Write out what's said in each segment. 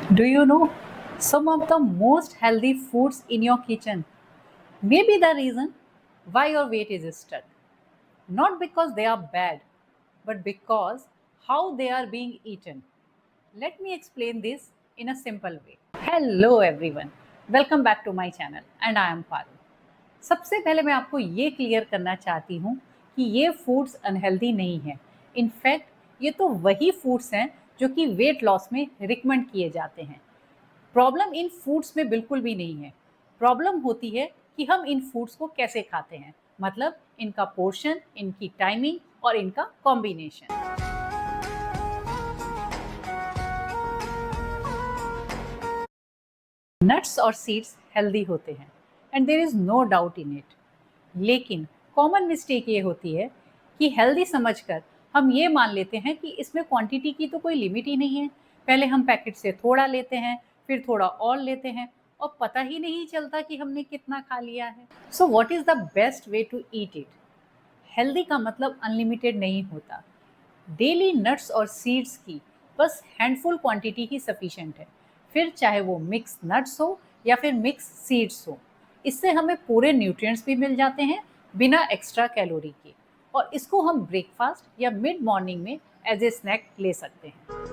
Do you know some of the most healthy foods in your kitchen may be the reason why your weight is stuck? Not because they are bad, but because how they are being eaten. Let me explain this in a simple way. Hello everyone. Welcome back to my channel and I am Parul. सबसे पहले मैं आपको ये clear करना चाहती हूँ कि ये फूड्स अनहेल्दी नहीं है। इनफैक्ट ये तो वही फूड्स हैं जो कि वेट लॉस में रिकमेंड किए जाते हैं। प्रॉब्लम इन फूड्स में बिल्कुल भी नहीं है। प्रॉब्लम होती है कि हम इन फूड्स को कैसे खाते हैं, मतलब इनका पोर्शन, इनकी टाइमिंग और इनका कॉम्बिनेशन। नट्स और सीड्स हेल्दी होते हैं and there is no doubt in it. लेकिन कॉमन मिस्टेक ये होती है कि हेल्दी समझकर हम ये मान लेते हैं कि इसमें क्वांटिटी की तो कोई लिमिट ही नहीं है। पहले हम पैकेट से थोड़ा लेते हैं, फिर थोड़ा और लेते हैं और पता ही नहीं चलता कि हमने कितना खा लिया है। So what is the best way to eat it? Healthy का मतलब अनलिमिटेड नहीं होता। डेली नट्स और सीड्स की बस हैंडफुल क्वांटिटी ही सफिशिएंट है, फिर चाहे वो मिक्स नट्स हो या फिर मिक्स सीड्स हो। इससे हमें पूरे न्यूट्रिएंट्स भी मिल जाते हैं बिना एक्स्ट्रा कैलोरी के, और इसको हम ब्रेकफास्ट या मिड मॉर्निंग में एज ए स्नैक ले सकते हैं।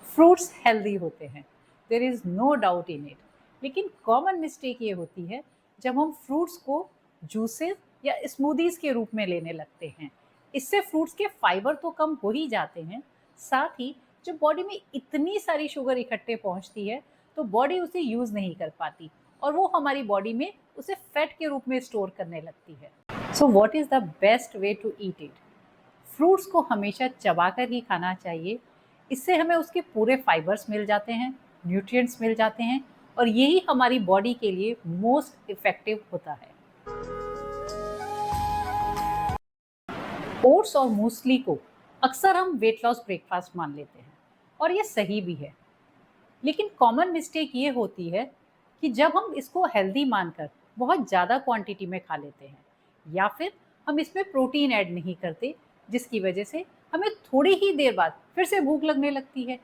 फ्रूट्स हेल्दी होते हैं, there is no doubt in it. लेकिन कॉमन मिस्टेक ये होती है जब हम फ्रूट्स को जूसेस या स्मूदीज़ के रूप में लेने लगते हैं। इससे फ्रूट्स के फाइबर तो कम हो ही जाते हैं, साथ ही जब बॉडी में इतनी सारी शुगर इकट्ठे पहुंचती है तो बॉडी उसे यूज़ नहीं कर पाती और वो हमारी बॉडी में उसे फैट के रूप में स्टोर करने लगती है। So what is the best way to eat it? Fruits को हमेशा चबाकर ही खाना चाहिए। इससे हमें उसके पूरे फाइबर्स मिल जाते हैं, न्यूट्रिएंट्स मिल जाते हैं, और यही हमारी बॉडी के लिए मोस्ट इफ़ेक्टिव होता है। ओट्स और मूसली को अक्सर हम वेट लॉस ब्रेकफास्ट मान लेते हैं और ये सही भी है। लेकिन कॉमन मिस्टेक ये होती है कि जब हम इसको हेल्दी मानकर बहुत ज़्यादा क्वांटिटी में खा लेते हैं या फिर हम इसमें प्रोटीन ऐड नहीं करते, जिसकी वजह से हमें थोड़ी ही देर बाद फिर से भूख लगने लगती है।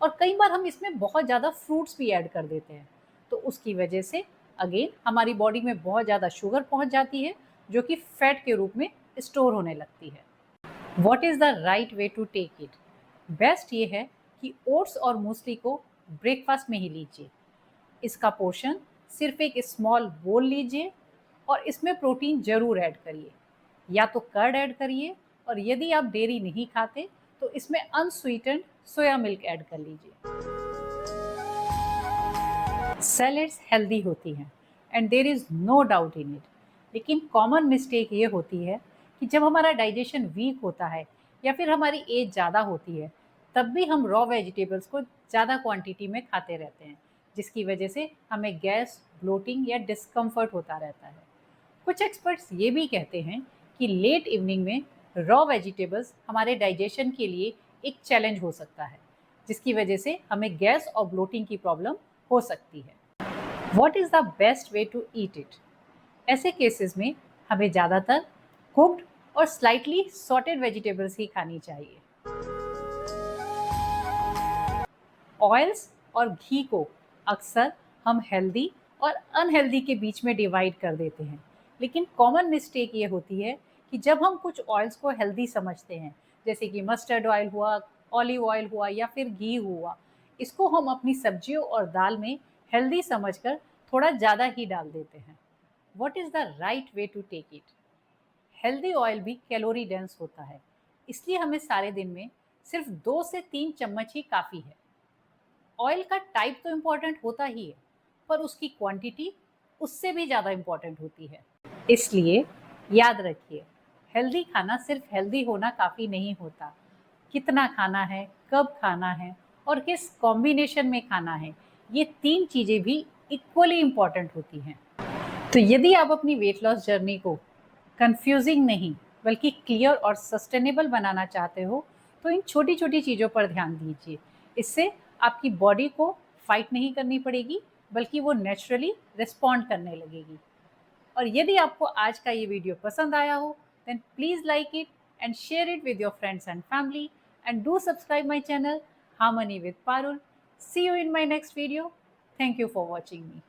और कई बार हम इसमें बहुत ज़्यादा फ्रूट्स भी ऐड कर देते हैं, तो उसकी वजह से अगेन हमारी बॉडी में बहुत ज़्यादा शुगर पहुंच जाती है जो कि फैट के रूप में स्टोर होने लगती है। What is the right way to take it? Best ये है कि ओट्स और मूसली को ब्रेकफास्ट में ही लीजिए। इसका पोर्शन सिर्फ एक स्मॉल बोल लीजिए और इसमें प्रोटीन ज़रूर ऐड करिए। या तो कर्ड ऐड करिए, और यदि आप डेयरी नहीं खाते तो इसमें अनस्वीटेंड सोया मिल्क ऐड कर लीजिए। सैलेड्स हेल्दी होती हैं and there is no doubt in it. लेकिन कॉमन मिस्टेक ये होती है कि जब हमारा डाइजेशन वीक होता है या फिर हमारी एज ज़्यादा होती है, तब भी हम रॉ वेजिटेबल्स को ज़्यादा क्वांटिटी में खाते रहते हैं, जिसकी वजह से हमें गैस, ब्लोटिंग या डिस्कम्फर्ट होता रहता है। कुछ एक्सपर्ट्स ये भी कहते हैं कि लेट इवनिंग में रॉ वेजिटेबल्स हमारे डाइजेशन के लिए एक चैलेंज हो सकता है, जिसकी वजह से हमें गैस और ब्लोटिंग की प्रॉब्लम हो सकती है। What is the best way to eat it? ऐसे केसेस में हमें ज़्यादातर कुक्ड और स्लाइटली सॉटेड वेजिटेबल्स ही खानी चाहिए। ऑयल्स और घी को अक्सर हम हेल्दी और अनहेल्दी के बीच में डिवाइड कर देते हैं। लेकिन कॉमन मिस्टेक ये होती है कि जब हम कुछ ऑयल्स को हेल्दी समझते हैं, जैसे कि मस्टर्ड ऑयल हुआ, ऑलिव ऑयल हुआ या फिर घी हुआ, इसको हम अपनी सब्जियों और दाल में हेल्दी समझकर थोड़ा ज़्यादा ही डाल देते हैं। What is the right way to take it? Healthy oil भी कैलोरी डेंस होता है, इसलिए हमें सारे दिन में सिर्फ 2 से 3 चम्मच ही काफ़ी है। ऑयल का टाइप तो इम्पॉर्टेंट होता ही है, पर उसकी क्वांटिटी उससे भी ज़्यादा इम्पॉर्टेंट होती है। इसलिए याद रखिए, हेल्दी खाना सिर्फ हेल्दी होना काफ़ी नहीं होता। कितना खाना है, कब खाना है और किस कॉम्बिनेशन में खाना है, ये 3 चीज़ें भी इक्वली इम्पॉर्टेंट होती हैं। तो यदि आप अपनी वेट लॉस जर्नी को कंफ्यूजिंग नहीं बल्कि क्लियर और सस्टेनेबल बनाना चाहते हो, तो इन छोटी छोटी चीज़ों पर ध्यान दीजिए। इससे आपकी बॉडी को फाइट नहीं करनी पड़ेगी, बल्कि वो नेचुरली रिस्पॉन्ड करने लगेगी। और यदि आपको आज का ये वीडियो पसंद आया हो, then please like it and share it with your friends and family. and do subscribe my channel Harmony with Parul. See you in my next video. Thank you for watching me.